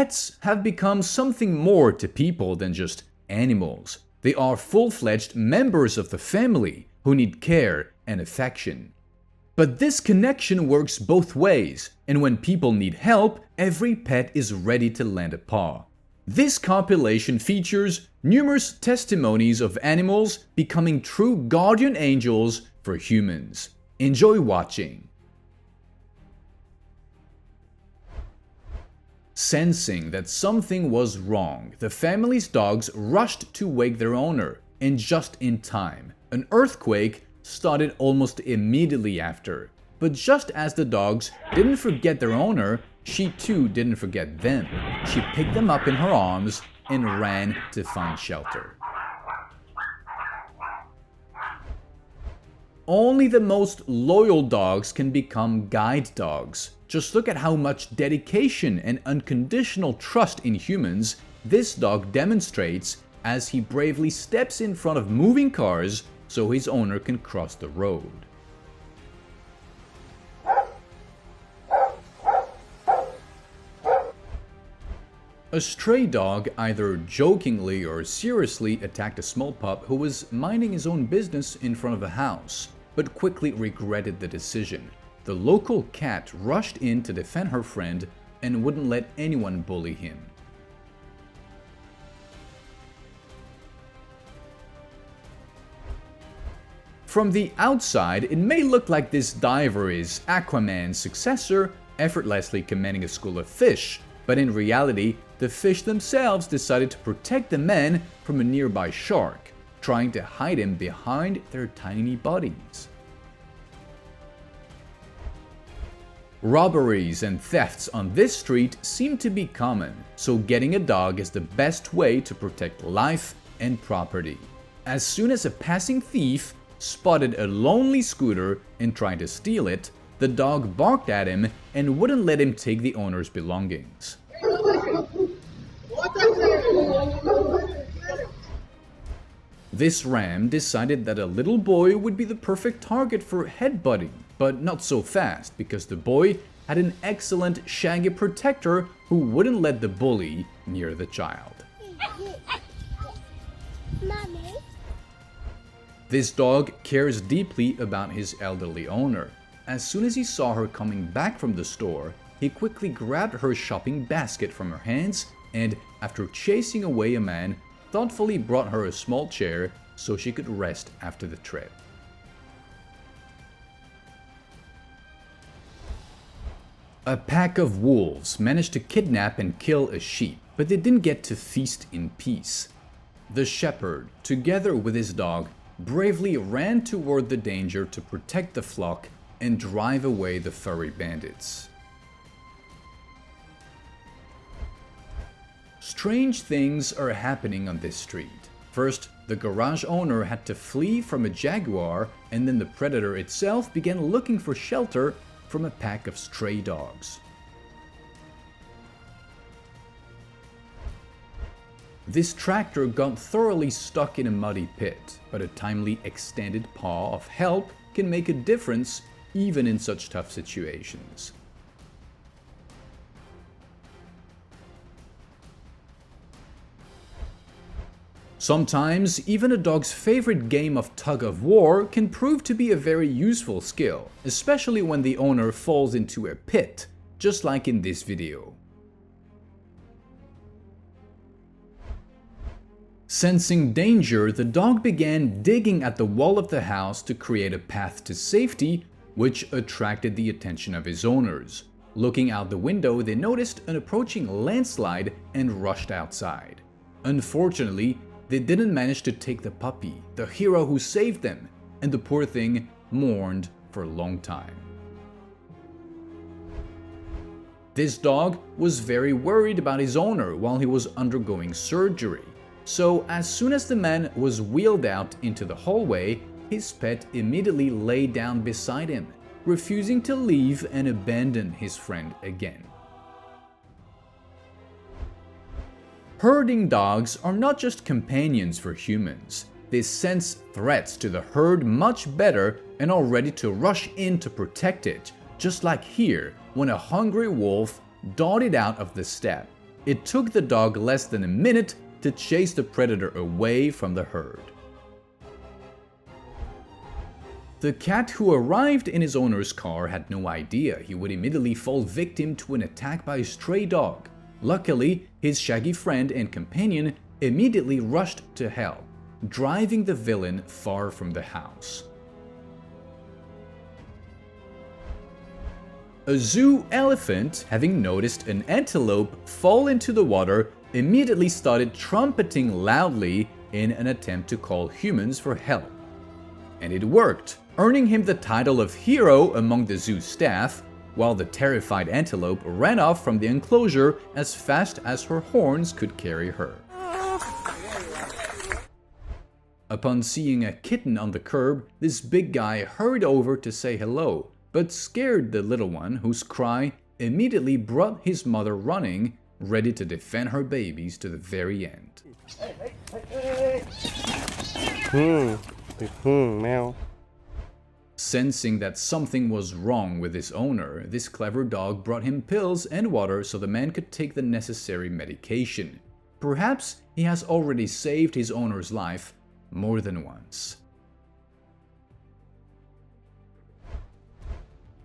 Pets have become something more to people than just animals. They are full-fledged members of the family who need care and affection. But this connection works both ways, and when people need help, every pet is ready to lend a paw. This compilation features numerous testimonies of animals becoming true guardian angels for humans. Enjoy watching. Sensing that something was wrong, the family's dogs rushed to wake their owner, and just in time. An earthquake started almost immediately after. But just as the dogs didn't forget their owner, she too didn't forget them. She picked them up in her arms and ran to find shelter. Only the most loyal dogs can become guide dogs. Just look at how much dedication and unconditional trust in humans this dog demonstrates as he bravely steps in front of moving cars so his owner can cross the road. A stray dog either jokingly or seriously attacked a small pup who was minding his own business in front of a house, but quickly regretted the decision. The local cat rushed in to defend her friend and wouldn't let anyone bully him. From the outside, it may look like this diver is Aquaman's successor, effortlessly commanding a school of fish, but in reality, the fish themselves decided to protect the man from a nearby shark, trying to hide him behind their tiny bodies. Robberies and thefts on this street seem to be common, so getting a dog is the best way to protect life and property. As soon as a passing thief spotted a lonely scooter and tried to steal it, the dog barked at him and wouldn't let him take the owner's belongings. This ram decided that a little boy would be the perfect target for headbutting, but not so fast because the boy had an excellent shaggy protector who wouldn't let the bully near the child. Mommy. This dog cares deeply about his elderly owner. As soon as he saw her coming back from the store, he quickly grabbed her shopping basket from her hands and, after chasing away a man, thoughtfully brought her a small chair so she could rest after the trip. A pack of wolves managed to kidnap and kill a sheep, but they didn't get to feast in peace. The shepherd, together with his dog, bravely ran toward the danger to protect the flock and drive away the furry bandits. Strange things are happening on this street. First, the garage owner had to flee from a jaguar, and then the predator itself began looking for shelter from a pack of stray dogs. This tractor got thoroughly stuck in a muddy pit, but a timely extended paw of help can make a difference even in such tough situations. Sometimes, even a dog's favorite game of tug-of-war can prove to be a very useful skill, especially when the owner falls into a pit, just like in this video. Sensing danger, the dog began digging at the wall of the house to create a path to safety, which attracted the attention of his owners. Looking out the window, they noticed an approaching landslide and rushed outside. Unfortunately, they didn't manage to take the puppy, the hero who saved them, and the poor thing mourned for a long time. This dog was very worried about his owner while he was undergoing surgery. So as soon as the man was wheeled out into the hallway, his pet immediately lay down beside him, refusing to leave and abandon his friend again. Herding dogs are not just companions for humans. They sense threats to the herd much better and are ready to rush in to protect it, just like here when a hungry wolf darted out of the steppe. It took the dog less than a minute to chase the predator away from the herd. The cat who arrived in his owner's car had no idea he would immediately fall victim to an attack by a stray dog. Luckily, his shaggy friend and companion immediately rushed to help, driving the villain far from the house. A zoo elephant, having noticed an antelope fall into the water, immediately started trumpeting loudly in an attempt to call humans for help. And it worked, earning him the title of hero among the zoo staff, while the terrified antelope ran off from the enclosure as fast as her horns could carry her. Upon seeing a kitten on the curb, this big guy hurried over to say hello, but scared the little one, whose cry immediately brought his mother running, ready to defend her babies to the very end. Meow. Sensing that something was wrong with his owner, this clever dog brought him pills and water so the man could take the necessary medication. Perhaps he has already saved his owner's life more than once.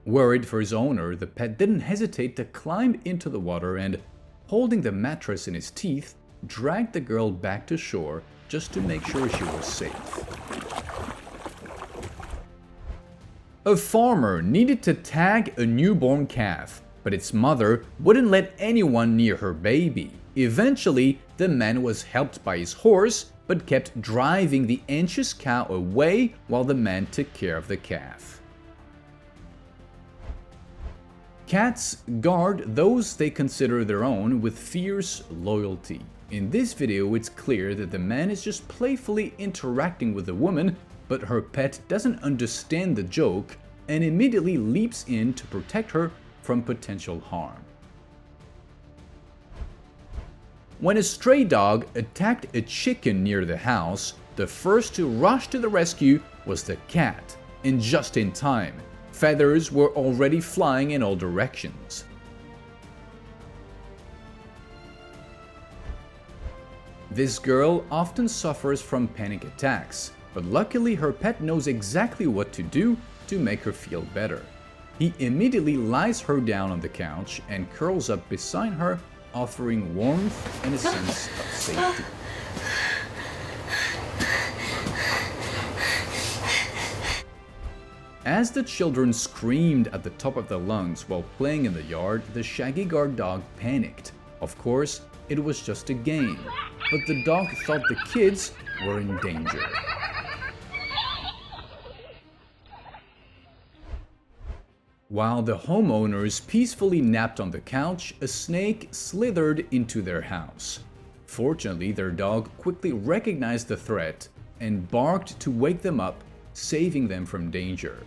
Worried for his owner, the pet didn't hesitate to climb into the water and, holding the mattress in his teeth, dragged the girl back to shore just to make sure she was safe. A farmer needed to tag a newborn calf, but its mother wouldn't let anyone near her baby. Eventually, the man was helped by his horse, but kept driving the anxious cow away while the man took care of the calf. Cats guard those they consider their own with fierce loyalty. In this video, it's clear that the man is just playfully interacting with the woman, but her pet doesn't understand the joke and immediately leaps in to protect her from potential harm. When a stray dog attacked a chicken near the house, the first to rush to the rescue was the cat, and just in time. Feathers were already flying in all directions. This girl often suffers from panic attacks, but luckily her pet knows exactly what to do to make her feel better. He immediately lies her down on the couch and curls up beside her, offering warmth and a sense of safety. As the children screamed at the top of their lungs while playing in the yard, the shaggy guard dog panicked. Of course, it was just a game, but the dog thought the kids were in danger. While the homeowners peacefully napped on the couch, a snake slithered into their house. Fortunately, their dog quickly recognized the threat and barked to wake them up, saving them from danger.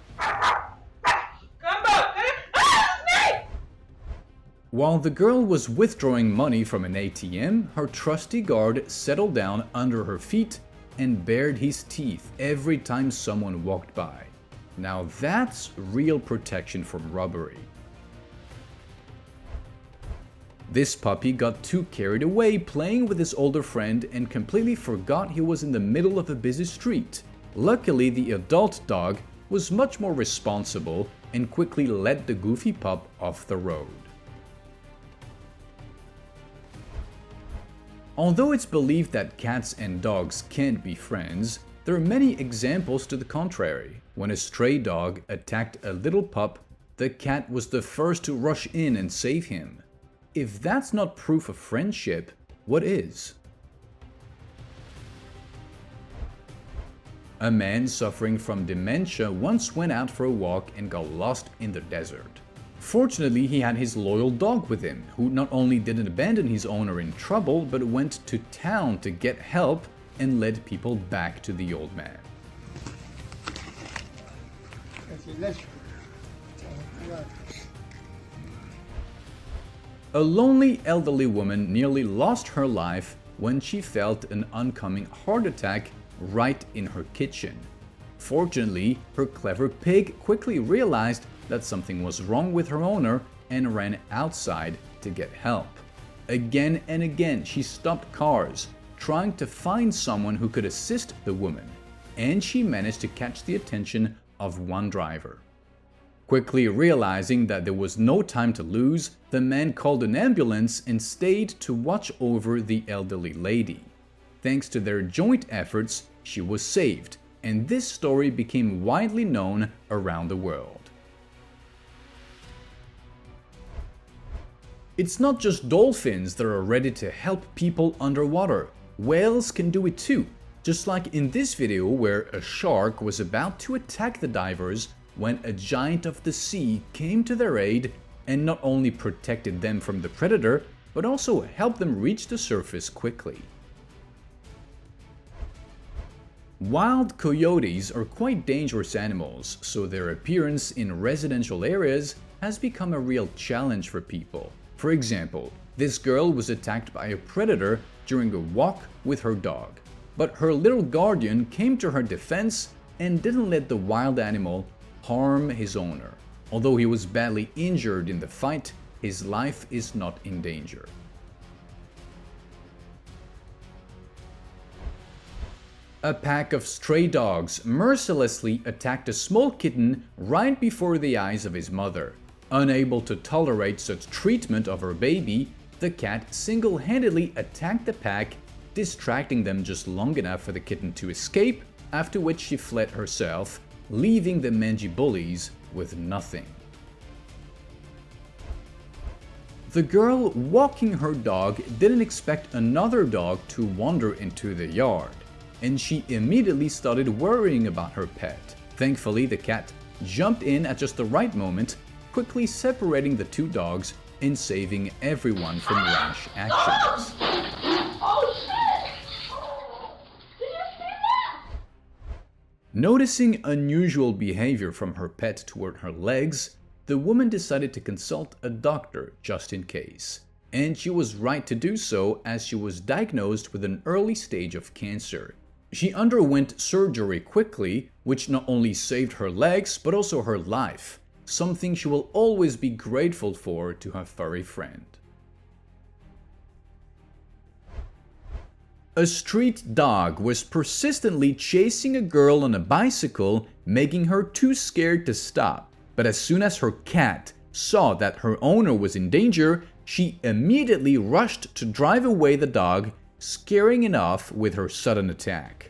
While the girl was withdrawing money from an ATM, her trusty guard settled down under her feet and bared his teeth every time someone walked by. Now that's real protection from robbery. This puppy got too carried away playing with his older friend and completely forgot he was in the middle of a busy street. Luckily, the adult dog was much more responsible and quickly let the goofy pup off the road. Although it's believed that cats and dogs can't be friends, there are many examples to the contrary. When a stray dog attacked a little pup, the cat was the first to rush in and save him. If that's not proof of friendship, what is? A man suffering from dementia once went out for a walk and got lost in the desert. Fortunately, he had his loyal dog with him, who not only didn't abandon his owner in trouble, but went to town to get help and led people back to the old man. A lonely elderly woman nearly lost her life when she felt an oncoming heart attack right in her kitchen. Fortunately, her clever pig quickly realized that something was wrong with her owner and ran outside to get help. Again and again, she stopped cars, trying to find someone who could assist the woman, and she managed to catch the attention of one driver. Quickly realizing that there was no time to lose, the man called an ambulance and stayed to watch over the elderly lady. Thanks to their joint efforts, she was saved, and this story became widely known around the world. It's not just dolphins that are ready to help people underwater. Whales can do it too, just like in this video where a shark was about to attack the divers when a giant of the sea came to their aid and not only protected them from the predator, but also helped them reach the surface quickly. Wild coyotes are quite dangerous animals, so their appearance in residential areas has become a real challenge for people. For example, this girl was attacked by a predator during a walk with her dog, but her little guardian came to her defense and didn't let the wild animal harm his owner. Although he was badly injured in the fight, his life is not in danger. A pack of stray dogs mercilessly attacked a small kitten right before the eyes of his mother. Unable to tolerate such treatment of her baby, the cat single-handedly attacked the pack, distracting them just long enough for the kitten to escape, after which she fled herself, leaving the mangy bullies with nothing. The girl walking her dog didn't expect another dog to wander into the yard, and she immediately started worrying about her pet. Thankfully, the cat jumped in at just the right moment, quickly separating the two dogs and saving everyone from rash actions. Oh shit! Did you see that? Noticing unusual behavior from her pet toward her legs, the woman decided to consult a doctor just in case. And she was right to do so, as she was diagnosed with an early stage of cancer. She underwent surgery quickly, which not only saved her legs but also her life, something she will always be grateful for to her furry friend. A street dog was persistently chasing a girl on a bicycle, making her too scared to stop. But as soon as her cat saw that her owner was in danger, she immediately rushed to drive away the dog, scaring it off with her sudden attack.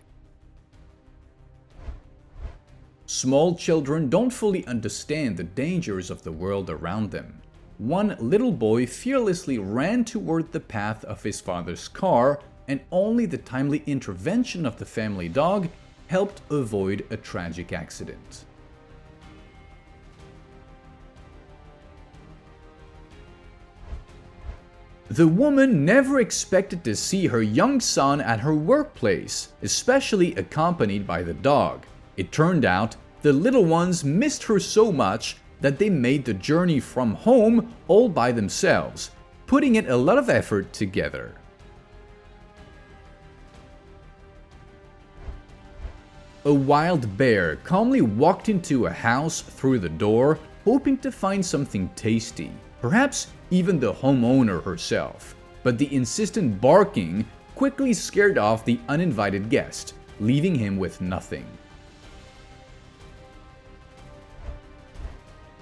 Small children don't fully understand the dangers of the world around them. One little boy fearlessly ran toward the path of his father's car, and only the timely intervention of the family dog helped avoid a tragic accident. The woman never expected to see her young son at her workplace, especially accompanied by the dog. It turned out the little ones missed her so much that they made the journey from home all by themselves, putting in a lot of effort together. A wild bear calmly walked into a house through the door, hoping to find something tasty, perhaps even the homeowner herself. But the insistent barking quickly scared off the uninvited guest, leaving him with nothing.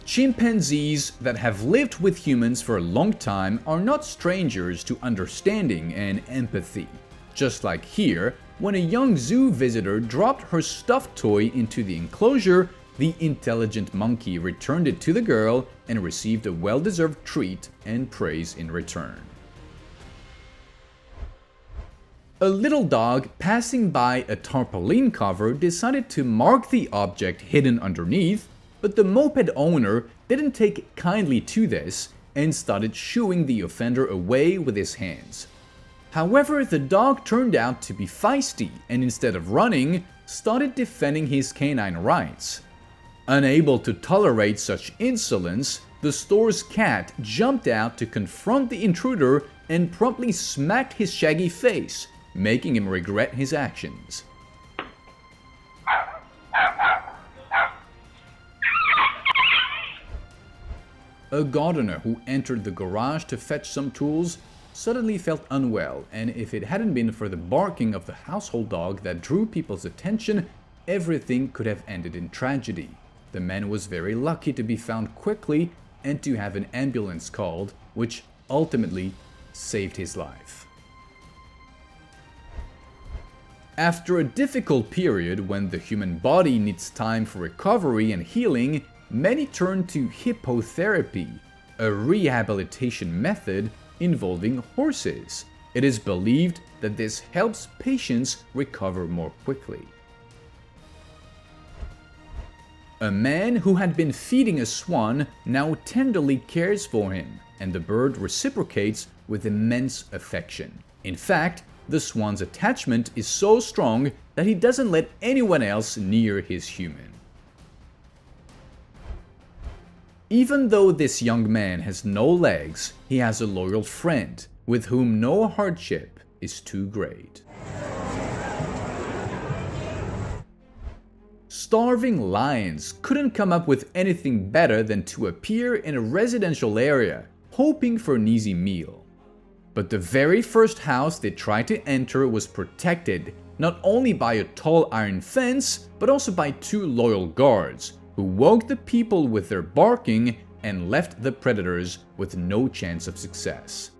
Chimpanzees that have lived with humans for a long time are not strangers to understanding and empathy. Just like here, when a young zoo visitor dropped her stuffed toy into the enclosure, the intelligent monkey returned it to the girl and received a well-deserved treat and praise in return. A little dog passing by a tarpaulin cover decided to mark the object hidden underneath, but the moped owner didn't take kindly to this and started shooing the offender away with his hands. However, the dog turned out to be feisty and instead of running, started defending his canine rights. Unable to tolerate such insolence, the store's cat jumped out to confront the intruder and promptly smacked his shaggy face, making him regret his actions. A gardener who entered the garage to fetch some tools suddenly felt unwell, and if it hadn't been for the barking of the household dog that drew people's attention, everything could have ended in tragedy. The man was very lucky to be found quickly and to have an ambulance called, which ultimately saved his life. After a difficult period when the human body needs time for recovery and healing, many turn to hippotherapy, a rehabilitation method involving horses. It is believed that this helps patients recover more quickly. A man who had been feeding a swan now tenderly cares for him, and the bird reciprocates with immense affection. In fact, the swan's attachment is so strong that he doesn't let anyone else near his human. Even though this young man has no legs, he has a loyal friend with whom no hardship is too great. Starving lions couldn't come up with anything better than to appear in a residential area, hoping for an easy meal. But the very first house they tried to enter was protected not only by a tall iron fence, but also by two loyal guards, who woke the people with their barking and left the predators with no chance of success.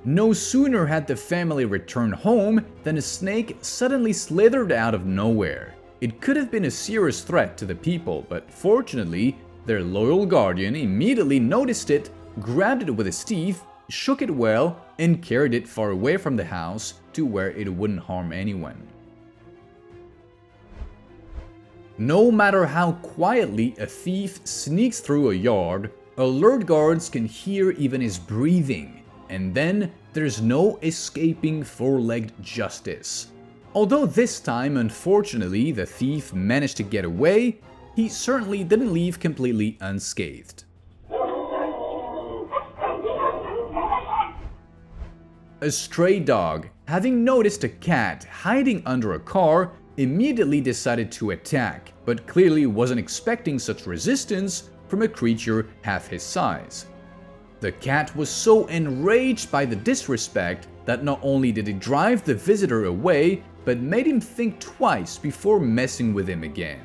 No sooner had the family returned home than a snake suddenly slithered out of nowhere. It could have been a serious threat to the people, but fortunately, their loyal guardian immediately noticed it, grabbed it with his teeth, shook it well, and carried it far away from the house to where it wouldn't harm anyone. No matter how quietly a thief sneaks through a yard, alert guards can hear even his breathing, and then there's no escaping four-legged justice. Although this time, unfortunately, the thief managed to get away, he certainly didn't leave completely unscathed. A stray dog, having noticed a cat hiding under a car, immediately decided to attack, but clearly wasn't expecting such resistance from a creature half his size. The cat was so enraged by the disrespect that not only did it drive the visitor away, but made him think twice before messing with him again.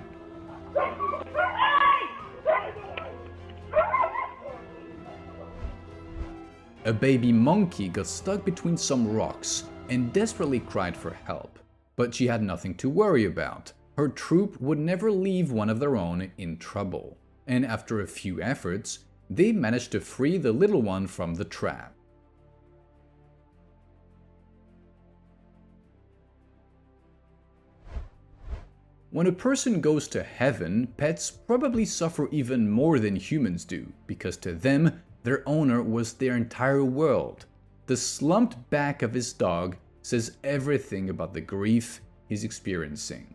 A baby monkey got stuck between some rocks and desperately cried for help. But she had nothing to worry about. Her troop would never leave one of their own in trouble. And after a few efforts, they managed to free the little one from the trap. When a person goes to heaven, pets probably suffer even more than humans do, because to them, their owner was their entire world. The slumped back of his dog says everything about the grief he's experiencing.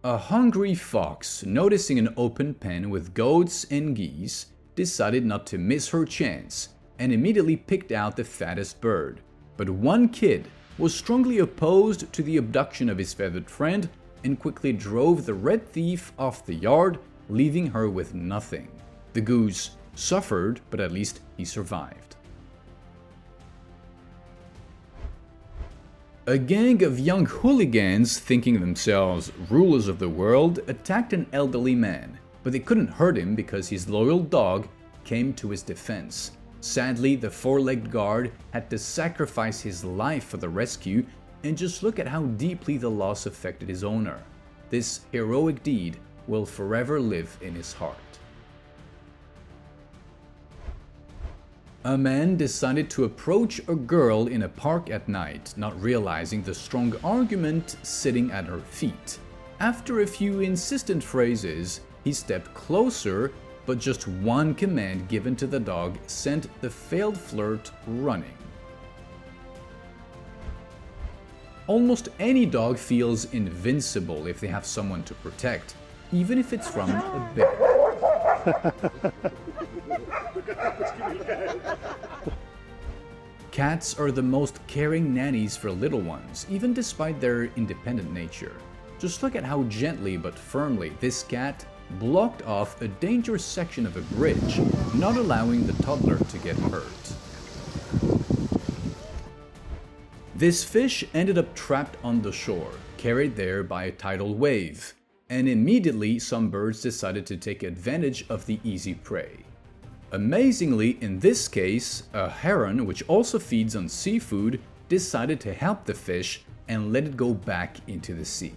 A hungry fox, noticing an open pen with goats and geese, decided not to miss her chance and immediately picked out the fattest bird. But one kid was strongly opposed to the abduction of his feathered friend and quickly drove the red thief off the yard, leaving her with nothing. The goose suffered, but at least he survived. A gang of young hooligans, thinking themselves rulers of the world, attacked an elderly man, but they couldn't hurt him because his loyal dog came to his defense. Sadly, the four-legged guard had to sacrifice his life for the rescue, and just look at how deeply the loss affected his owner. This heroic deed will forever live in his heart. A man decided to approach a girl in a park at night, not realizing the strong argument sitting at her feet. After a few insistent phrases, he stepped closer, but just one command given to the dog sent the failed flirt running. Almost any dog feels invincible if they have someone to protect, even if it's from a bear. Cats are the most caring nannies for little ones, even despite their independent nature. Just look at how gently but firmly this cat blocked off a dangerous section of a bridge, not allowing the toddler to get hurt. This fish ended up trapped on the shore, carried there by a tidal wave, and immediately some birds decided to take advantage of the easy prey. Amazingly, in this case, a heron, which also feeds on seafood, decided to help the fish and let it go back into the sea.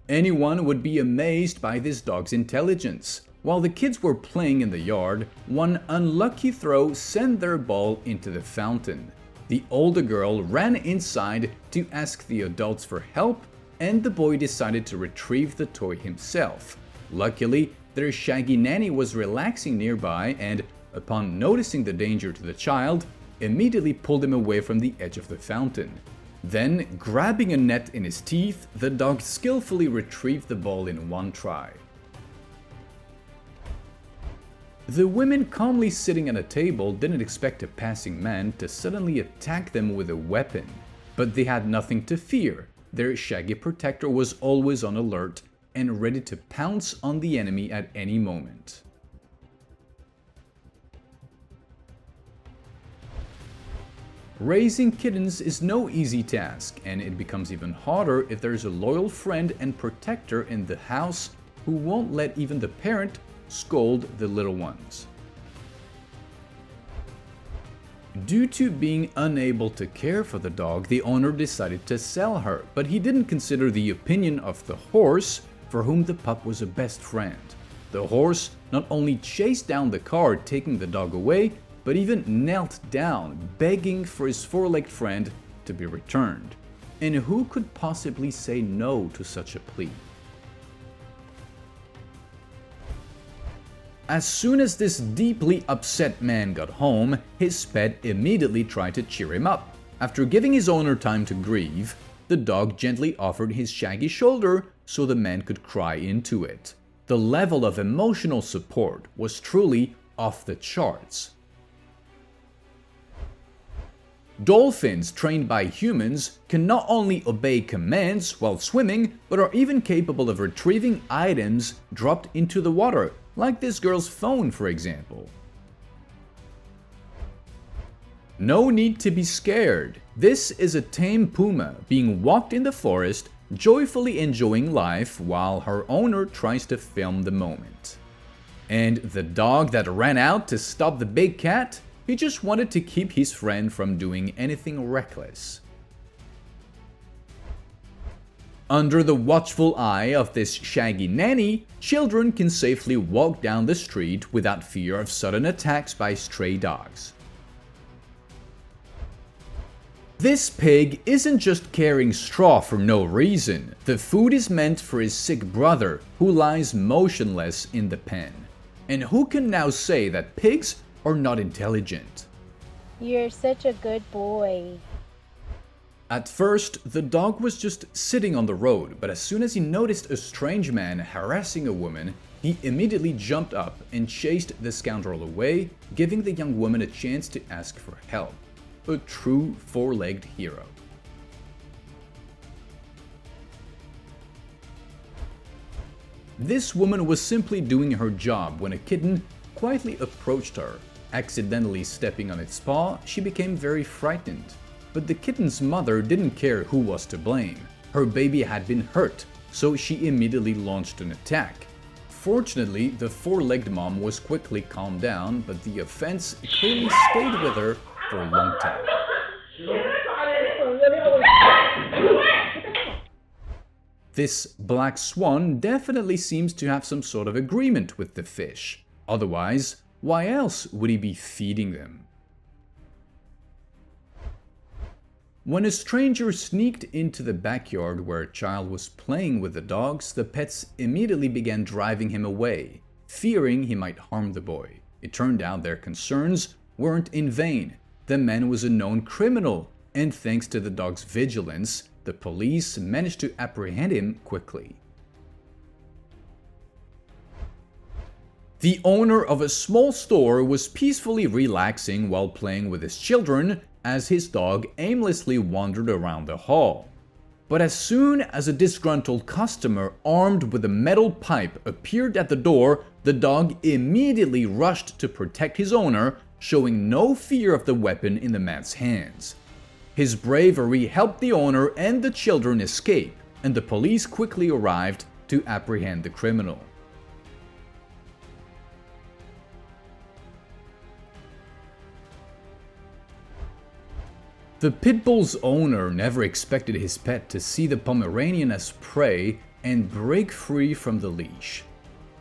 Anyone would be amazed by this dog's intelligence. While the kids were playing in the yard, one unlucky throw sent their ball into the fountain. The older girl ran inside to ask the adults for help, and the boy decided to retrieve the toy himself. Luckily, their shaggy nanny was relaxing nearby and, upon noticing the danger to the child, immediately pulled him away from the edge of the fountain. Then, grabbing a net in his teeth, the dog skillfully retrieved the ball in one try. The women calmly sitting at a table didn't expect a passing man to suddenly attack them with a weapon, but they had nothing to fear. Their shaggy protector was always on alert and ready to pounce on the enemy at any moment. Raising kittens is no easy task, and it becomes even harder if there's a loyal friend and protector in the house who won't let even the parent scold the little ones. Due to being unable to care for the dog, the owner decided to sell her, but he didn't consider the opinion of the horse, for whom the pup was a best friend. The horse not only chased down the car taking the dog away, but even knelt down, begging for his four-legged friend to be returned. And who could possibly say no to such a plea? As soon as this deeply upset man got home, his pet immediately tried to cheer him up. After giving his owner time to grieve, the dog gently offered his shaggy shoulder so the man could cry into it. The level of emotional support was truly off the charts. Dolphins trained by humans can not only obey commands while swimming, but are even capable of retrieving items dropped into the water, like this girl's phone, for example. No need to be scared. This is a tame puma being walked in the forest, joyfully enjoying life while her owner tries to film the moment. And the dog that ran out to stop the big cat? He just wanted to keep his friend from doing anything reckless. Under the watchful eye of this shaggy nanny, children can safely walk down the street without fear of sudden attacks by stray dogs. This pig isn't just carrying straw for no reason. The food is meant for his sick brother, who lies motionless in the pen. And who can now say that pigs are not intelligent? You're such a good boy. At first, the dog was just sitting on the road, but as soon as he noticed a strange man harassing a woman, he immediately jumped up and chased the scoundrel away, giving the young woman a chance to ask for help. A true four-legged hero. This woman was simply doing her job when a kitten quietly approached her. Accidentally stepping on its paw, she became very frightened. But the kitten's mother didn't care who was to blame. Her baby had been hurt, so she immediately launched an attack. Fortunately, the four-legged mom was quickly calmed down, but the offense clearly stayed with her for a long time. This black swan definitely seems to have some sort of agreement with the fish. Otherwise, why else would he be feeding them? When a stranger sneaked into the backyard where a child was playing with the dogs, the pets immediately began driving him away, fearing he might harm the boy. It turned out their concerns weren't in vain. The man was a known criminal, and thanks to the dog's vigilance, the police managed to apprehend him quickly. The owner of a small store was peacefully relaxing while playing with his children as his dog aimlessly wandered around the hall. But as soon as a disgruntled customer armed with a metal pipe appeared at the door, the dog immediately rushed to protect his owner, showing no fear of the weapon in the man's hands. His bravery helped the owner and the children escape, and the police quickly arrived to apprehend the criminal. The pit bull's owner never expected his pet to see the Pomeranian as prey and break free from the leash.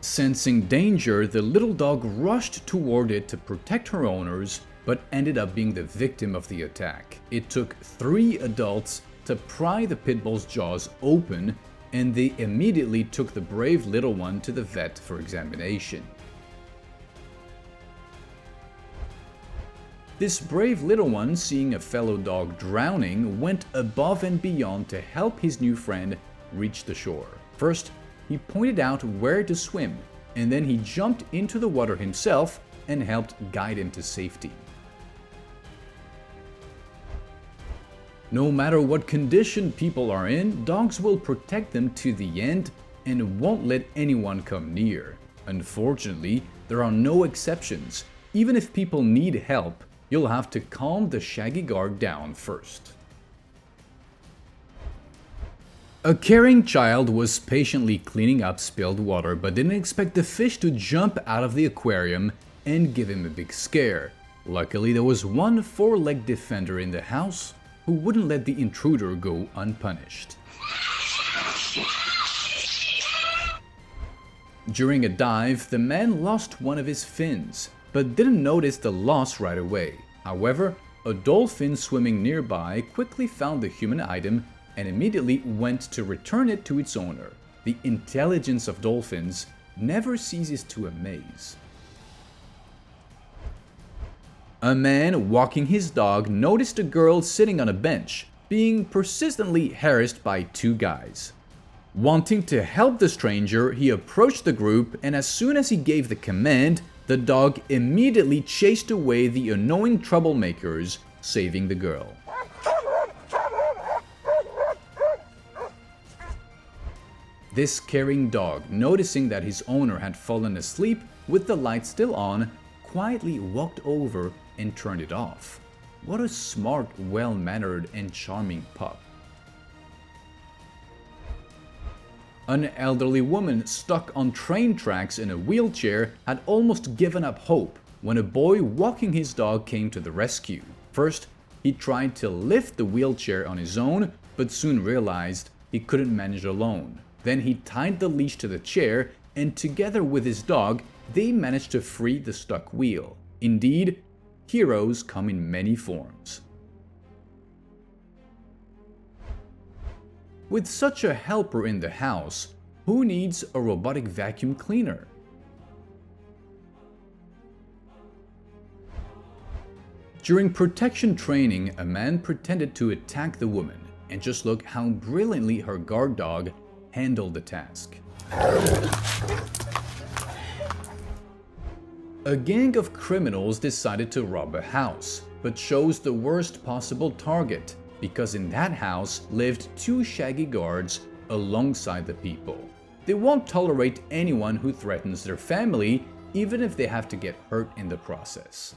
Sensing danger, the little dog rushed toward it to protect her owners, but ended up being the victim of the attack. It took 3 adults to pry the pit bull's jaws open, and they immediately took the brave little one to the vet for examination. This brave little one, seeing a fellow dog drowning, went above and beyond to help his new friend reach the shore. First, he pointed out where to swim, and then he jumped into the water himself and helped guide him to safety. No matter what condition people are in, dogs will protect them to the end and won't let anyone come near. Unfortunately, there are no exceptions. Even if people need help, you'll have to calm the shaggy guard down first. A caring child was patiently cleaning up spilled water but didn't expect the fish to jump out of the aquarium and give him a big scare. Luckily, there was one 4-legged defender in the house who wouldn't let the intruder go unpunished. During a dive, the man lost one of his fins, but didn't notice the loss right away. However, a dolphin swimming nearby quickly found the human item and immediately went to return it to its owner. The intelligence of dolphins never ceases to amaze. A man walking his dog noticed a girl sitting on a bench, being persistently harassed by 2 guys. Wanting to help the stranger, he approached the group, and as soon as he gave the command, the dog immediately chased away the annoying troublemakers, saving the girl. This caring dog, noticing that his owner had fallen asleep with the light still on, quietly walked over and turned it off. What a smart, well-mannered, and charming pup. An elderly woman stuck on train tracks in a wheelchair had almost given up hope when a boy walking his dog came to the rescue. First, he tried to lift the wheelchair on his own, but soon realized he couldn't manage alone. Then he tied the leash to the chair, and together with his dog, they managed to free the stuck wheel. Indeed, heroes come in many forms. With such a helper in the house, who needs a robotic vacuum cleaner? During protection training, a man pretended to attack the woman, and just look how brilliantly her guard dog handled the task. A gang of criminals decided to rob a house, but chose the worst possible target, because in that house lived 2 shaggy guards alongside the people. They won't tolerate anyone who threatens their family, even if they have to get hurt in the process.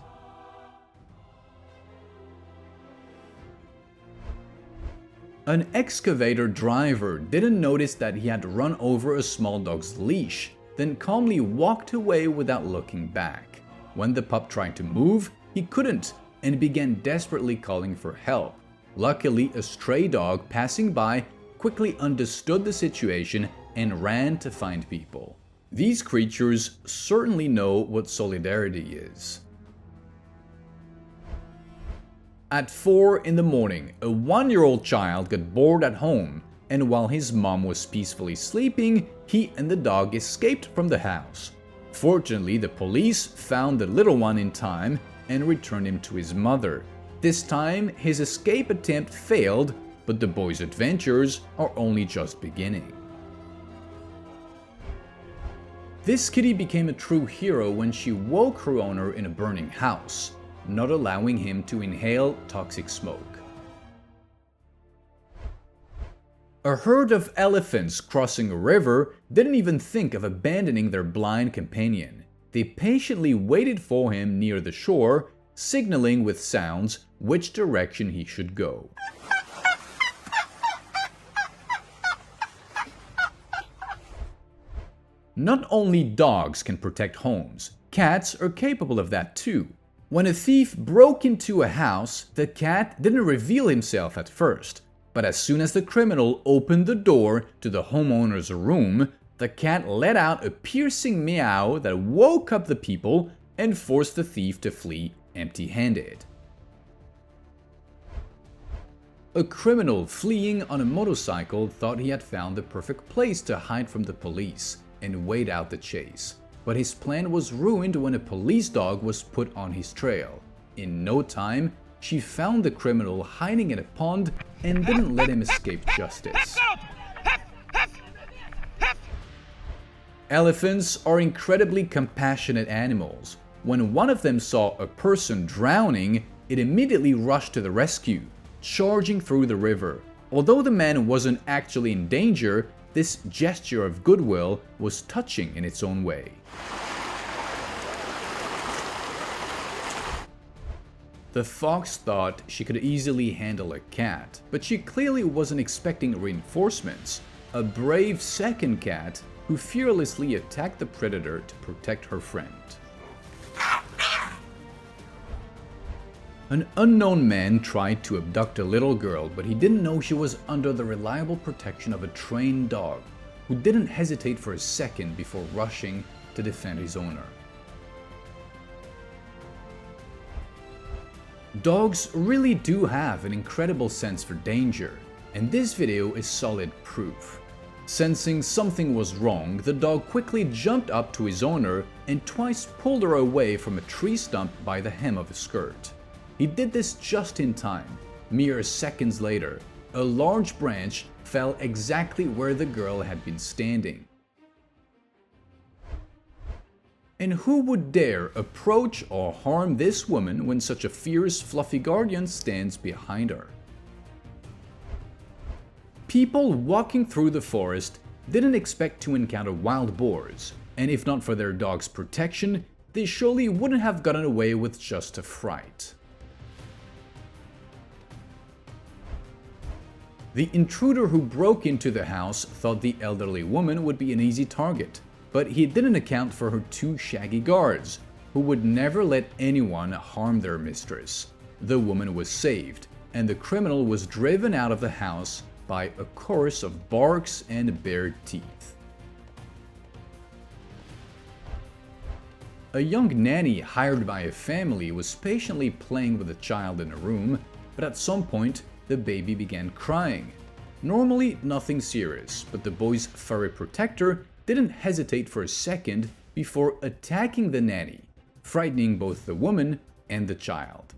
An excavator driver didn't notice that he had run over a small dog's leash, then calmly walked away without looking back. When the pup tried to move, he couldn't and began desperately calling for help. Luckily, a stray dog passing by quickly understood the situation and ran to find people. These creatures certainly know what solidarity is. At 4 in the morning, a 1-year-old child got bored at home, and while his mom was peacefully sleeping, he and the dog escaped from the house. Fortunately, the police found the little one in time and returned him to his mother. This time, his escape attempt failed, but the boy's adventures are only just beginning. This kitty became a true hero when she woke her owner in a burning house, not allowing him to inhale toxic smoke. A herd of elephants crossing a river didn't even think of abandoning their blind companion. They patiently waited for him near the shore, signaling with sounds which direction he should go. Not only dogs can protect homes, cats are capable of that too. When a thief broke into a house, the cat didn't reveal himself at first, but as soon as the criminal opened the door to the homeowner's room, the cat let out a piercing meow that woke up the people and forced the thief to flee empty-handed. A criminal fleeing on a motorcycle thought he had found the perfect place to hide from the police and wait out the chase. But his plan was ruined when a police dog was put on his trail. In no time, she found the criminal hiding in a pond and didn't let him escape justice. Elephants are incredibly compassionate animals. When one of them saw a person drowning, it immediately rushed to the rescue, charging through the river. Although the man wasn't actually in danger, this gesture of goodwill was touching in its own way. The fox thought she could easily handle a cat, but she clearly wasn't expecting reinforcements. A brave second cat who fearlessly attacked the predator to protect her friend. An unknown man tried to abduct a little girl, but he didn't know she was under the reliable protection of a trained dog, who didn't hesitate for a second before rushing to defend his owner. Dogs really do have an incredible sense for danger, and this video is solid proof. Sensing something was wrong, the dog quickly jumped up to his owner and twice pulled her away from a tree stump by the hem of his skirt. He did this just in time. Mere seconds later, a large branch fell exactly where the girl had been standing. And who would dare approach or harm this woman when such a fierce, fluffy guardian stands behind her? People walking through the forest didn't expect to encounter wild boars, and if not for their dog's protection, they surely wouldn't have gotten away with just a fright. The intruder who broke into the house thought the elderly woman would be an easy target, but he didn't account for her two shaggy guards, who would never let anyone harm their mistress. The woman was saved, and the criminal was driven out of the house by a chorus of barks and bared teeth. A young nanny hired by a family was patiently playing with a child in a room, but at some point, the baby began crying. Normally nothing serious, but the boy's furry protector didn't hesitate for a second before attacking the nanny, frightening both the woman and the child.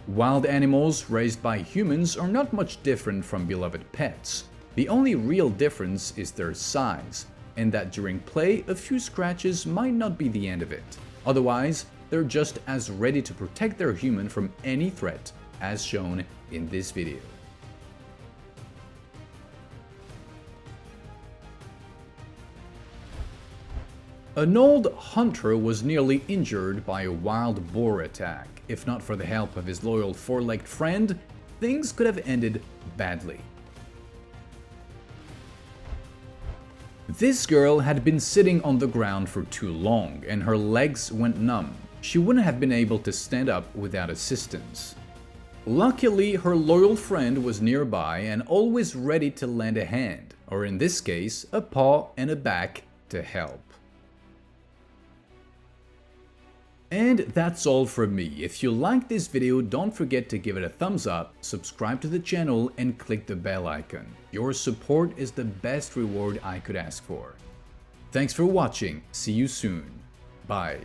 Wild animals raised by humans are not much different from beloved pets. The only real difference is their size, and that during play a few scratches might not be the end of it. Otherwise, they're just as ready to protect their human from any threat, as shown in this video. An old hunter was nearly injured by a wild boar attack. If not for the help of his loyal four-legged friend, things could have ended badly. This girl had been sitting on the ground for too long, and her legs went numb. She wouldn't have been able to stand up without assistance. Luckily, her loyal friend was nearby and always ready to lend a hand, or in this case, a paw and a back to help. And that's all from me. If you liked this video, don't forget to give it a thumbs up, subscribe to the channel, and click the bell icon. Your support is the best reward I could ask for. Thanks for watching. See you soon. Bye.